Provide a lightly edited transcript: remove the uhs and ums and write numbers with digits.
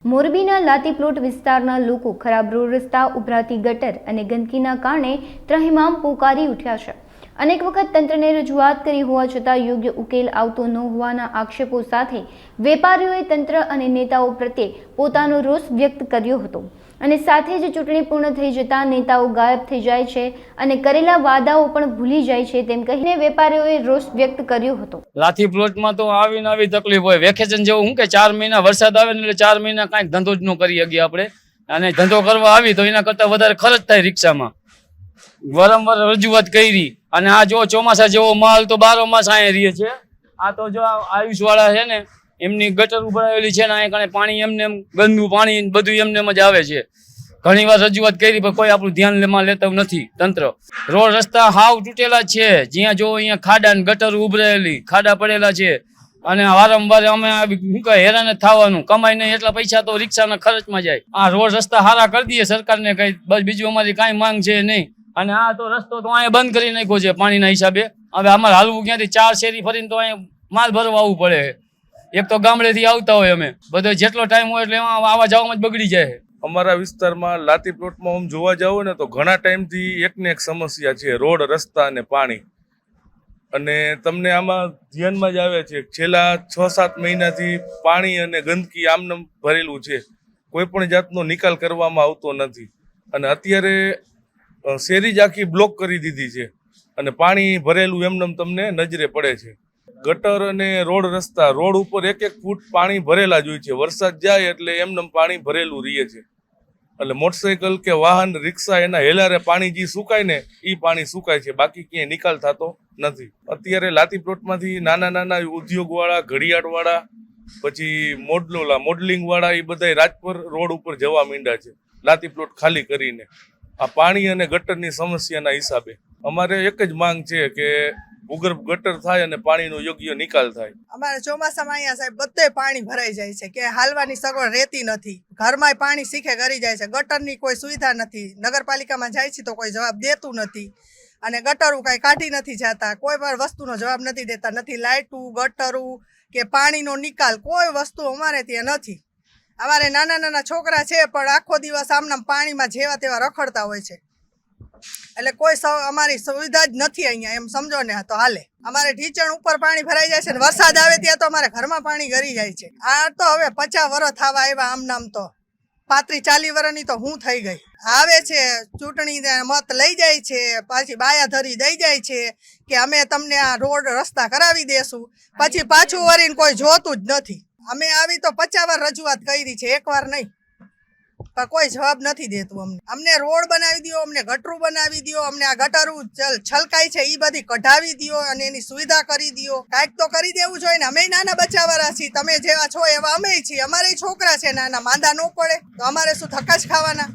મોરબીના લાતીપ્લોટ વિસ્તારના લોકો ખરાબ રોડ રસ્તા, ઉભરાતી ગટર અને ગંદકીના કારણે ત્રહેમામ પોકારી ઉઠ્યા છે। અનેક વખત તંત્રને રજૂઆત કરી હોવા છતાં યોગ્ય ઉકેલ આવતો ન હોવાના આક્ષેપો સાથે વેપારીઓએ તંત્ર અને નેતાઓ પ્રત્યે પોતાનો રોષ વ્યક્ત કર્યો હતો અને સાથે જ ચૂંટણી પૂર્ણ થઈ જતા નેતાઓ ગાયબ થઈ જાય છે અને કરેલા વાદાઓ પણ ભૂલી જાય છે તેમ કહીને વેપારીઓએ રોષ વ્યક્ત કર્યો હતો। લાથી પ્લોટમાં તો આવી તકલીફ હોય। વેકેશન જેવું હું કે 4 મહિના વરસાદ આવે ને એટલે 4 મહિના કાંઈક ધંધો જ ન કરી શકીએ આપણે, અને ધંધો કરવા આવી તો એના કરતાં વધારે ખર્ચ થાય રિક્ષામાં। વારંવાર રજૂઆત કરી અને આ જો ચોમાસા જેવો માલ તો 12 માસ અહીંયા રહીએ છે। આ તો જો આયુષ વાળા છે ને એમની ગટર ઉભરાયેલી છે ને અહીંયા કણે પાણી એમને એમ ગંદુ પાણી બધું એમને એમ જ આવે છે। ઘણી વાર રજૂઆત કરી પણ કોઈ આપણું ધ્યાન લેતું નથી તંત્ર। રોડ રસ્તા હાવ તૂટેલા છે, જ્યાં જો અહીંયા ખાડા ને ગટર ઉભરાયેલી ખાડા પડેલા છે અને વારંવાર અમે શું કહે હેરાન જ થવાનું। કમાઈ નહીં એટલા પૈસા તો રિક્ષાના ખર્ચમાં જાય। આ રોડ રસ્તા સારા કરી દઈએ સરકારને કઈ, બસ બીજું અમારી કાંઈ માંગ છે નહીં। અને આ તો રસ્તો તો અહીંયા બંધ કરી નાખ્યો છે પાણીના હિસાબે। હવે અમારે હાલવું ક્યાંથી? 4 શેરી ફરીને તો અહીંયા માલ ભરવા આવવું પડે। એક તો ગામડેથી આવતા હોય અમે બધો, જેટલો ટાઈમ હોય એટલે એમાં આવા જવામાં જ બગડી જાય। અમારા વિસ્તારમાં લાતી પ્લોટમાં આમ જોવા જાવ ને તો ઘણા ટાઈમથી એકને એક સમસ્યા છે, રોડ રસ્તા અને પાણી। અને તમને આમાં ધ્યાનમાં જ આવે છે છેલ્લા 6-7 મહિનાથી પાણી અને ગંદકી આમનામ ભરેલું છે, કોઈ પણ જાતનો નિકાલ કરવામાં આવતો નથી। અને અત્યારે શેરી જ આખી બ્લોક કરી દીધી છે અને પાણી ભરેલું એમનેમ તમને નજરે પડે છે। ગટર અને રોડ રસ્તા, રોડ ઉપર 1-1 ફૂટ પાણી ભરેલા જ હોય છે। વરસાદ જાય એટલે એમનેમ પાણી ભરેલું રહે છે। એટલે મોટરસાઇકલ કે વાહન, રિક્ષા એના હેલારે પાણી જે સુકાય ને એ પાણી સુકાય છે, બાકી ક્યાંય નિકાલ થતો નથી। અત્યારે લાતી પ્લોટમાંથી નાના ઉદ્યોગવાળા, ઘડિયાળવાળા, પછી મોડલિંગવાળા એ બધા રાજપર રોડ ઉપર જવા માંડ્યા છે લાતી પ્લોટ ખાલી કરીને, આ પાણી અને ગટરની સમસ્યાના હિસાબે। અમારે એક જ માંગ છે કે ભૂગર્ભ ગટર થાય અને પાણીનો યોગ્ય નિકાલ થાય। અમારે ચોમાસામાં અહીંયા સાહેબ બધે પાણી ભરાઈ જાય છે કે હાલવાની સગવડ રહેતી નથી। ઘરમાં પાણી સીખે કરી જાય છે, ગટરની કોઈ સુવિધા નથી। નગરપાલિકામાં જાય છે તો કોઈ જવાબ દેતું નથી અને ગટરું કાંઈ કાઢી નથી જતા, કોઈ પણ વસ્તુનો જવાબ નથી દેતા। નથી લાઇટું, ગટરું કે પાણીનો નિકાલ, કોઈ વસ્તુ અમારે ત્યાં નથી। અમારે નાના છોકરા છે પણ આખો દિવસ આમનામ પાણીમાં જેવા તેવા રખડતા હોય છે, એટલે કોઈ અમારી સુવિધા જ નથી અહીંયા, એમ સમજો ને તો હાલે। અમારે ઢીચણ ઉપર પાણી ભરાઈ જાય છે ને વરસાદ આવે ત્યાં તો અમારે ઘરમાં પાણી ગરી જાય છે। આ તો હવે 50 વર્ષ થવા આવ્યા, આમ નામ તો 35-40 વર્ષની તો હું થઈ ગઈ। આવે છે ચૂંટણી મત લઈ જાય છે, પાછી બાયાધરી દઈ જાય છે કે અમે તમને આ રોડ રસ્તા કરાવી દેશું, પછી પાછું વળીને કોઈ જોતું જ નથી। અમે આવી તો 50 વાર રજૂઆત કરી છે, એક વાર નહીં, પણ કોઈ જવાબ નથી દેતું। અમને રોડ બનાવી દો, અમને ગટરું બનાવી દો, અમને આ ગટરું છલકાય છે એ બધી કઢાવી દો અને એની સુવિધા કરી દો, કાંઈક તો કરી દેવું જોઈએ ને। અમે નાના બચ્ચાવાળા છીએ, તમે જેવા છો એવા અમે છીએ, અમારે છોકરા છે નાના, માંદા ન પડે તો અમારે શું ધક્કા જ ખાવાના?